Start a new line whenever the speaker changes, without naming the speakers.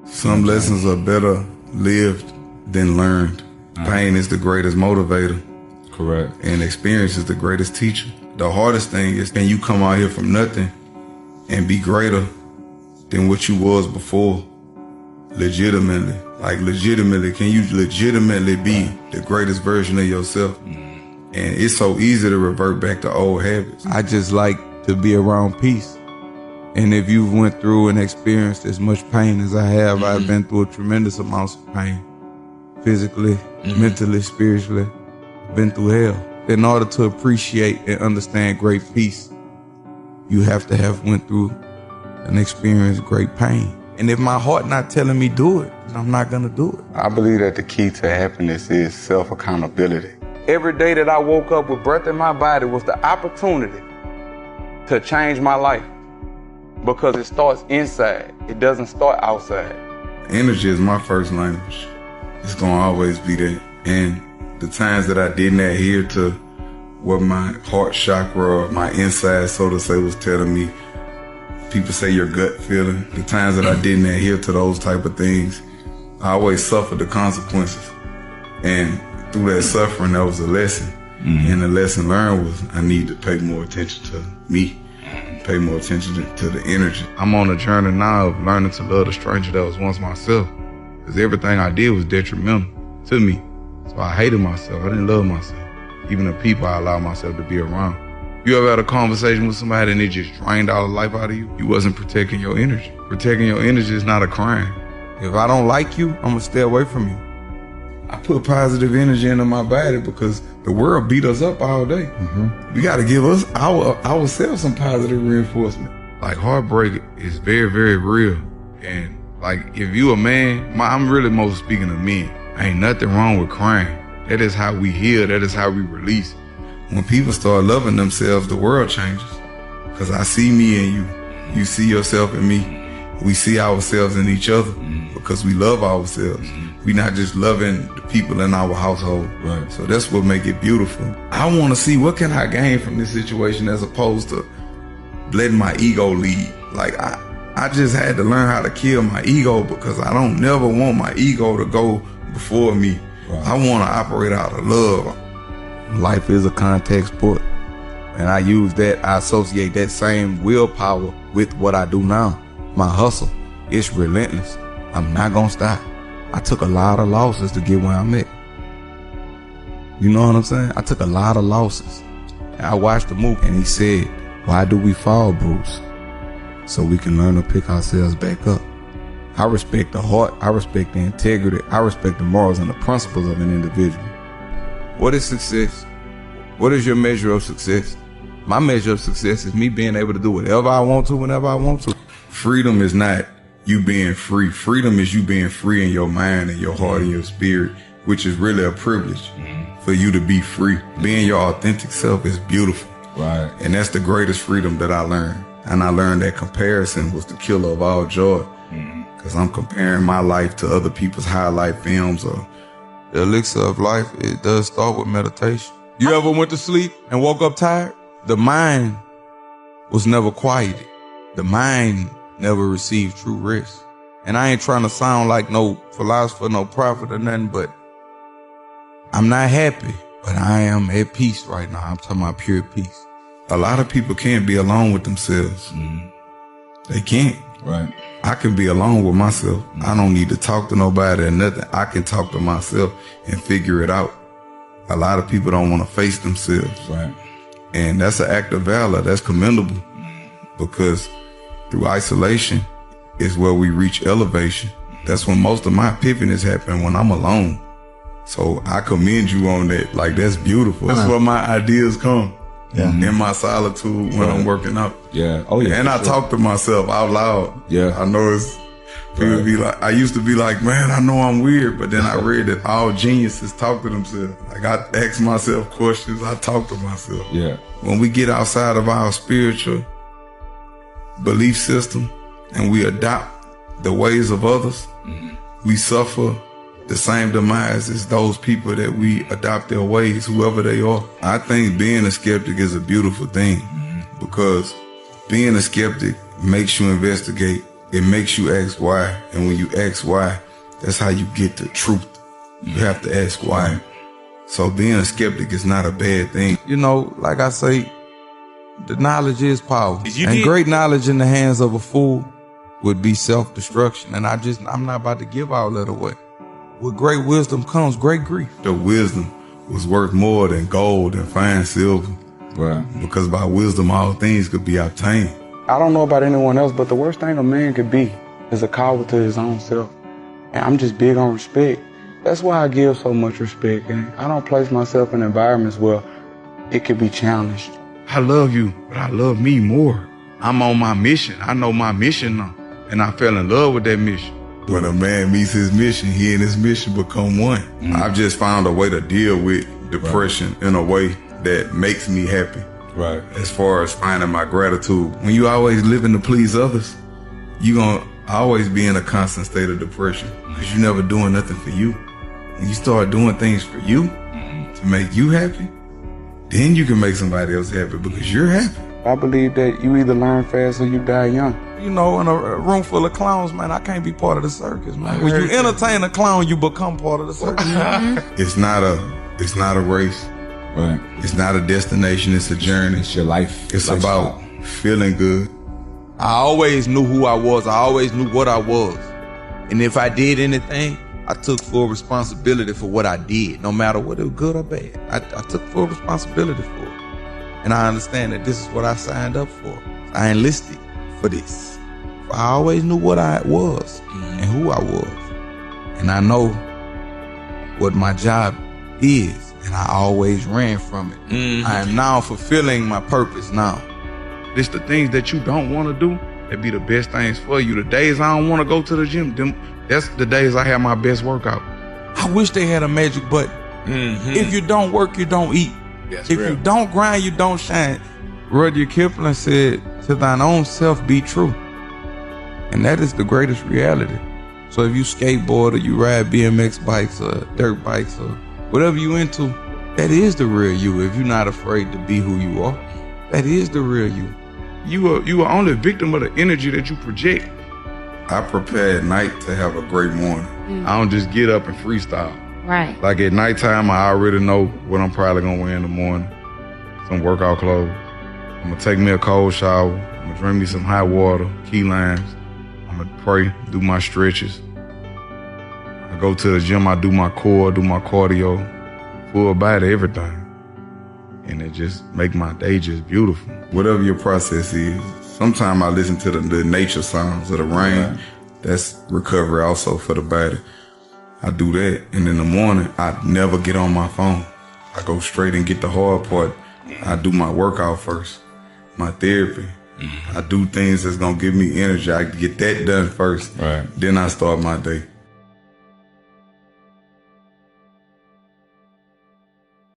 Some lessons are better lived than learned. Pain is the greatest motivator.
Correct.
And experience is the greatest teacher. The hardest thing is, can you come out here from nothing and be greater than what you was before? Legitimately. Like legitimately, can you legitimately be the greatest version of yourself? And it's so easy to revert back to old habits.
I just like to be around peace. And if you went through and experienced as much pain as I have, I've been through a tremendous amounts of pain. Physically, mentally, spiritually, been through hell. In order to appreciate and understand great peace, you have to have went through and experienced great pain. And if my heart not telling me do it, then I'm not gonna do it.
I believe that the key to happiness is self-accountability.
Every day that I woke up with breath in my body was the opportunity to change my life, because it starts inside. It doesn't start outside.
Energy is my first language. It's gonna always be there. And the times that I didn't adhere to what my heart chakra or my inside, so to say, was telling me, people say your gut feeling, the times that I didn't adhere to those type of things, I always suffered the consequences. And through that suffering, that was a lesson. And the lesson learned was I need to pay more attention to me, pay more attention to the energy. I'm on a journey now of learning to love the stranger that was once myself, because everything I did was detrimental to me. So I hated myself. I didn't love myself. Even the people I allowed myself to be around. You ever had a conversation with somebody and it just drained all the life out of you? You wasn't protecting your energy. Protecting your energy is not a crime. If I don't like you, I'm gonna stay away from you. I put positive energy into my body because the world beat us up all day. We gotta give us ourselves some positive reinforcement. Like heartbreak is very, very real. And like if you a man, I'm really most speaking of men. Ain't nothing wrong with crying. That is how we heal. That is how we release. When people start loving themselves, the world changes. Because I see me in you. You see yourself in me. We see ourselves in each other because we love ourselves. We not just loving the people in our household.
Right.
So that's what make it beautiful. I want to see what can I gain from this situation as opposed to letting my ego lead. Like I just had to learn how to kill my ego because I don't never want my ego to go before me. Right. I want to operate out of love.
Life is a contact sport. And I use that, I associate that same willpower with what I do now. My hustle, it's relentless. I'm not gonna stop. I took a lot of losses to get where I'm at. You know what I'm saying? I took a lot of losses. And I watched the movie and he said, why do we fall, Bruce? So we can learn to pick ourselves back up. I respect the heart, I respect the integrity, I respect the morals and the principles of an individual. What is success? What is your measure of success? My measure of success is me being able to do whatever I want to, whenever I want to.
Freedom is not you being free. Freedom is you being free in your mind and your heart and your spirit, which is really a privilege for you to be free. Being your authentic self is beautiful.
Right.
And that's the greatest freedom that I learned. And I learned that comparison was the killer of all joy. Because I'm comparing my life to other people's highlight films. Or
the elixir of life, it does start with meditation. You ever went to sleep and woke up tired? The mind was never quieted. The mind never received true rest. And I ain't trying to sound like no philosopher, no prophet or nothing, but I'm not happy, but I am at peace right now. I'm talking about pure peace.
A lot of people can't be alone with themselves. They can't.
Right.
I can be alone with myself. I don't need to talk to nobody or nothing. I can talk to myself and figure it out. A lot of people don't want to face themselves.
Right.
And that's an act of valor. That's commendable. Because through isolation is where we reach elevation. That's when most of my epiphanies happen, when I'm alone. So I commend you on that. Like, that's beautiful. That's where my ideas come. In my solitude when I'm working out.
Yeah. Oh yeah.
And I talk to myself out loud.
Yeah.
I know it's people be like, I used to be like, man, I know I'm weird, but then I read that all geniuses talk to themselves. Like, I ask myself questions, I talk to myself.
Yeah.
When we get outside of our spiritual belief system and we adopt the ways of others, we suffer the same demise as those people that we adopt their ways, whoever they are. I think being a skeptic is a beautiful thing because being a skeptic makes you investigate it makes you ask why. And when you ask why, that's how you get the truth. You have to ask why. So being a skeptic is not a bad thing.
You know, like I say, the knowledge is power.
You
and
did.
great knowledge in the hands of a fool would be self-destruction. And I'm not about to give all that away. With great wisdom comes great grief.
The wisdom was worth more than gold and fine silver.
Right.
Because by wisdom, all things could be obtained.
I don't know about anyone else, but the worst thing a man could be is a coward to his own self. And I'm just big on respect. That's why I give so much respect. And I don't place myself in environments where it could be challenged.
I love you, but I love me more. I'm on my mission. I know my mission now. And I fell in love with that mission. When a man meets his mission, he and his mission become one. I've just found a way to deal with depression in a way that makes me happy.
Right.
As far as finding my gratitude. When you always living to please others, you gonna always be in a constant state of depression because you never doing nothing for you. When you start doing things for you to make you happy, then you can make somebody else happy because you're happy.
I believe that you either learn fast or you die young.
You know, in a room full of clowns, man, I can't be part of the circus, man. When you entertain a clown, you become part of the circus.
It's not a race.
Right.
It's not a destination, it's a journey.
It's your life.
It's
lifestyle.
about feeling good.
I always knew who I was. I always knew what I was. And if I did anything, I took full responsibility for what I did, no matter whether it was good or bad. I took full responsibility for it. And I understand that this is what I signed up for. I enlisted for this. I always knew what I was and who I was. And I know what my job is, and I always ran from it. I am now fulfilling my purpose now.
It's the things that you don't want to do that be the best things for you. The days I don't want to go to the gym, that's the days I have my best workout.
I wish they had a magic button. If you don't work, you don't eat.
That's
if
real.
you don't grind, you don't shine. Rudyard Kipling said, "To thine own self be true." And that is the greatest reality. So if you skateboard or you ride BMX bikes or dirt bikes or whatever you into, that is the real you. If you're not afraid to be who you are, that is the real you.
You are only a victim of the energy that you project. I prepare at night to have a great morning. I don't just get up and freestyle.
Right.
Like at nighttime, I already know what I'm probably gonna wear in the morning. Some workout clothes. I'm gonna take me a cold shower. I'm gonna drink me some hot water, key limes. I'm gonna pray, do my stretches. I go to the gym, I do my core, do my cardio, full body, everything. And it just make my day just beautiful. Whatever your process is, sometimes I listen to the nature sounds of the rain. That's recovery also for the body. I do that, and in the morning, I never get on my phone. I go straight and get the hard part. I do my workout first, my therapy. I do things that's gonna give me energy. I get that done first.
Right.
Then I start my day.